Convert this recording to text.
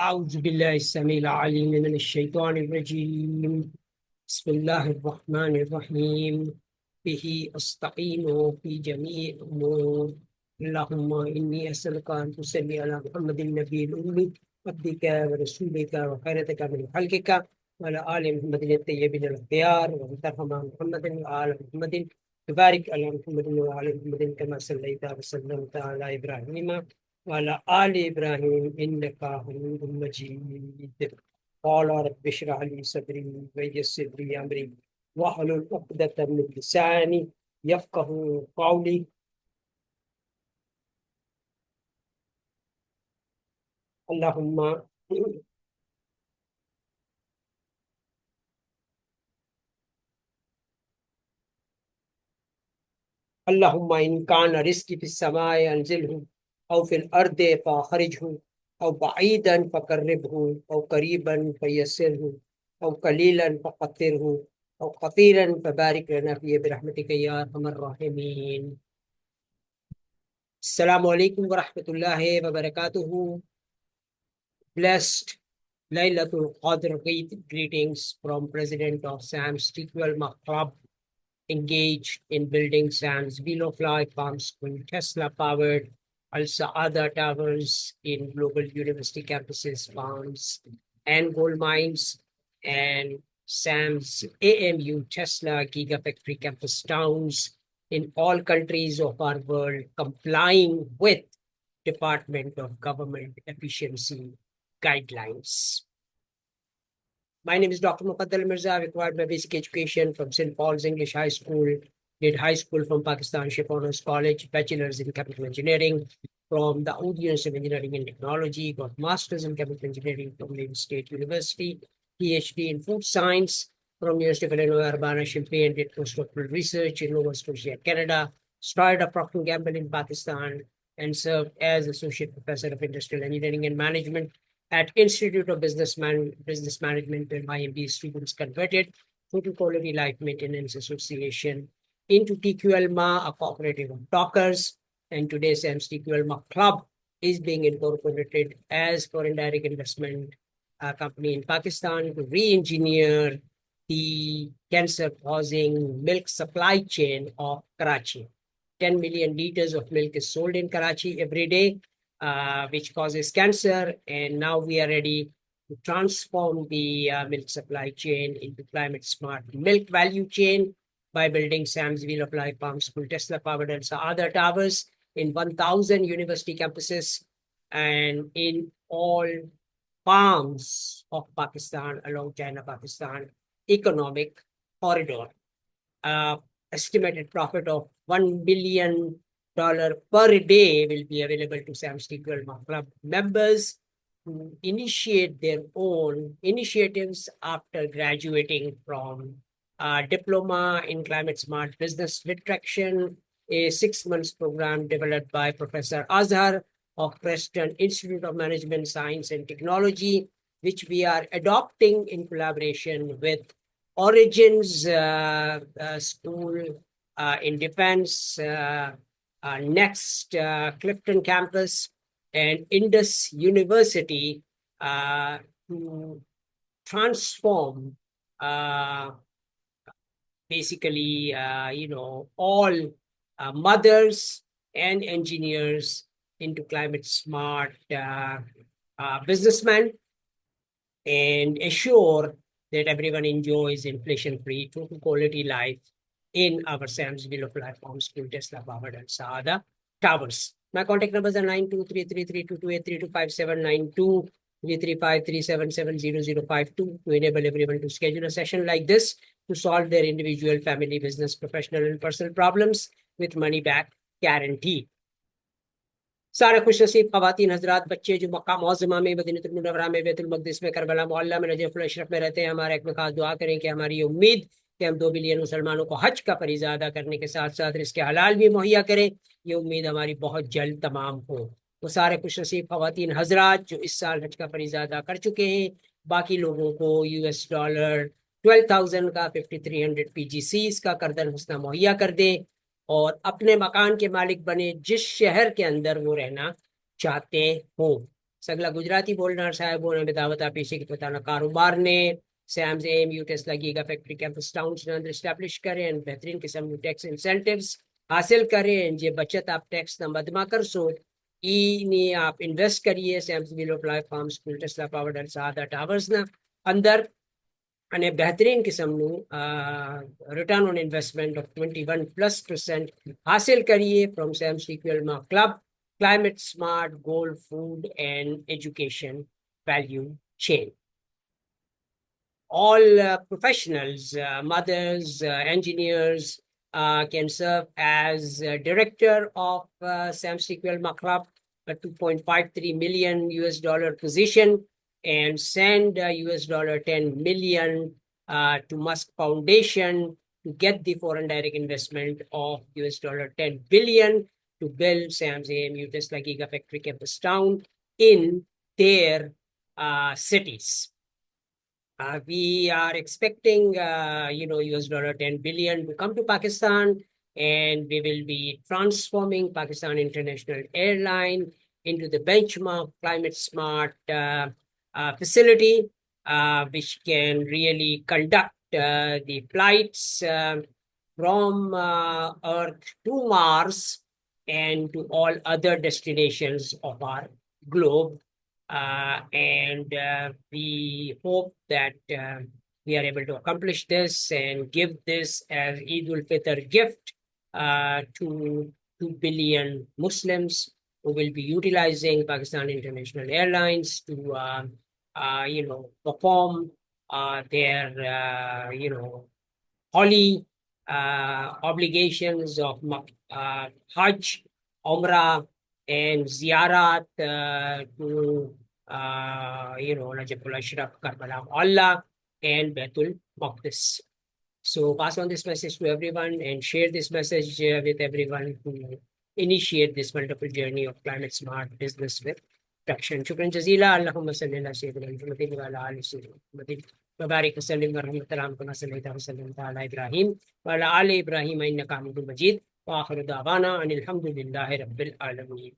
أعوذ بالله السميع العليم من الشيطان الرجيم. بسم الله الرحمن الرحيم. به أستعين في جميع الأمور. اللهم إني أسألك أن تصلي على محمد النبي الأمي عبدك ورسولك وخيرتك من خلقك وعلى آل محمد الطيبين الأخيار، وأن ترحم محمد وآل محمد، وبارك على محمد وآل محمد كما صليت وسلمت على إبراهيم وعلى آل إبراهيم إنك حميد مجيد. قال رب اشرح لي صدري ويسر لي أمري واحلل عقدة من لساني يفقه قولي. اللهم اللهم إن كان رزقي في السماء أنزله، أو في الأرض فأخرجه، أو بعيدا فقربه، أو قريبا فيسره، أو قليلا فقتره، أو كثيرا فبارك لنا فيه برحمتك يا أرحم الراحمين. السلام عليكم ورحمة الله وبركاته. Blessed Laylatul Qadr greetings from President of Sam's Tequel Club, engaged in building Sam's Wheel of Life Farm School, Tesla-powered Al Saada Towers in global university campuses, farms, and gold mines, and Sam's AMU Tesla Gigafactory campus towns in all countries of our world, complying with Department of Government Efficiency guidelines. My name is Dr. Muqaddal Mirza. I acquired my basic education from St. Paul's English High School, did high school from Pakistan Ship Honors College, bachelor's in chemical engineering from the Oud University of Engineering and Technology, got master's in chemical engineering from Lynn State University, PhD in food science from University of Illinois Urbana-Champaign, did postdoctoral research in Nova Scotia, Canada, started at Procter & Gamble in Pakistan, and served as Associate Professor of Industrial Engineering and Management at Institute of Business Management, where my MBA students converted Total Quality Life Maintenance Association into TQLMA, a cooperative of dockers, and today Sam's TQLMA Club is being incorporated as foreign direct investment company in Pakistan to re-engineer the cancer-causing milk supply chain of Karachi. 10 million liters of milk is sold in Karachi every day, which causes cancer. And now we are ready to transform the milk supply chain into climate smart milk value chain by building Sam's Wheel of Life Farm School, Tesla powered and other towers in 1,000 university campuses and in all farms of Pakistan along China-Pakistan economic corridor. Estimated profit of $1 billion per day will be available to Sam's TQLMA Club members who initiate their own initiatives after graduating from Diploma in Climate Smart Business with Traction, a 6-month program developed by Professor Azhar of Preston Institute of Management Science and Technology, which we are adopting in collaboration with Origins School in Defense, Next Clifton Campus, and Indus University to transform basically, all mothers and engineers into climate smart businessmen and assure that everyone enjoys inflation-free, total quality life in our Sam's Wheel of Life Farm School, Tesla powered and Saada Towers. My contact numbers are 92333228325792 33537700052 to enable everyone to schedule a session like this to solve their individual, family, business, professional, and personal problems with money back guarantee. सारे खुश नसीब खवातीन हजरात बच्चे जो मक्का मौज़मा में मदीनतुल मुनव्वरा में बैतुल मक़दिस में करबला मोहल्ला में नजफ़ुल अशरफ में रहते हैं, हमारे एक में खास दुआ करें कि हमारी ये उम्मीद कि हम 2 बिलियन मुसलमानों को हज का फरीज़ा अदा करने के साथ साथ रिज़्क़ हलाल भी मुहैया करें, ये उम्मीद हमारी बहुत जल्द तमाम हो। वो सारे खुश नसीब खवातीन हजरात जो इस साल हज का फरीज़ा अदा कर चुके हैं, बाकी लोगों को $12 12,000 का 5300 PGCs का कर्दन हुस्ना मुहैया कर दें और अपने मकान के मालिक बने जिस शहर के अंदर वो रहना चाहते हो। سگلا گجراتی بولنا صاحبوں نے دعوت پیشے کی پتہ کاروبار نے سیمز ایم یو Tesla giga factory campus towns نے اندر اسٹیبلش کریں بہترین قسم کے ٹیکس انسینٹیوز حاصل کریں جے بچت آپ ٹیکس نہ مدما کر سو ای نے آپ انویسٹ کریے سیمز ویلو play farm school Tesla power ڈیل سادہ ٹاورز نہ اندر અને બહેતરીન કિસ્મનું રિટર્ન ઓન ઇન્વેસ્ટમેન્ટ ઓફ 21+% હાસિલ કરીએ ફ્રોમ સેમ સિક્વલમાં club climate smart gold food and education value chain all professionals, mothers, engineers can serve as director of Sam Sequel Club, a $2.53 million position, and send $10 million to Musk Foundation to get the foreign direct investment of $10 billion to build Sam's AMU Tesla Gigafactory campus town in their cities. We are expecting, $10 billion to come to Pakistan, and we will be transforming Pakistan International Airline into the benchmark climate smart facility, which can really conduct the flights from Earth to Mars and to all other destinations of our globe. And we hope that we are able to accomplish this and give this as Eid ul-Fitr gift to 2 billion Muslims who will be utilizing Pakistan International Airlines to, perform their, holy obligations of Hajj, Umrah, and Ziyarat to Najaful Ashraf, Karbala, Allah, and Baitul Maqdis. So pass on this message to everyone and share this message with everyone to initiate this wonderful journey of climate smart business with traction. Shukran jazila. Allahumma salli ala sayyidina Muhammadin wa ala ali sayyidina Muhammadin. Barik wa sallim wa rahmatullahi wa sallallahu wa sallam ala Ibrahim wa ala ali Ibrahim innaka Hamidum Majid. Wa akhiru da'wana anil hamdulillahi rabbil alamin.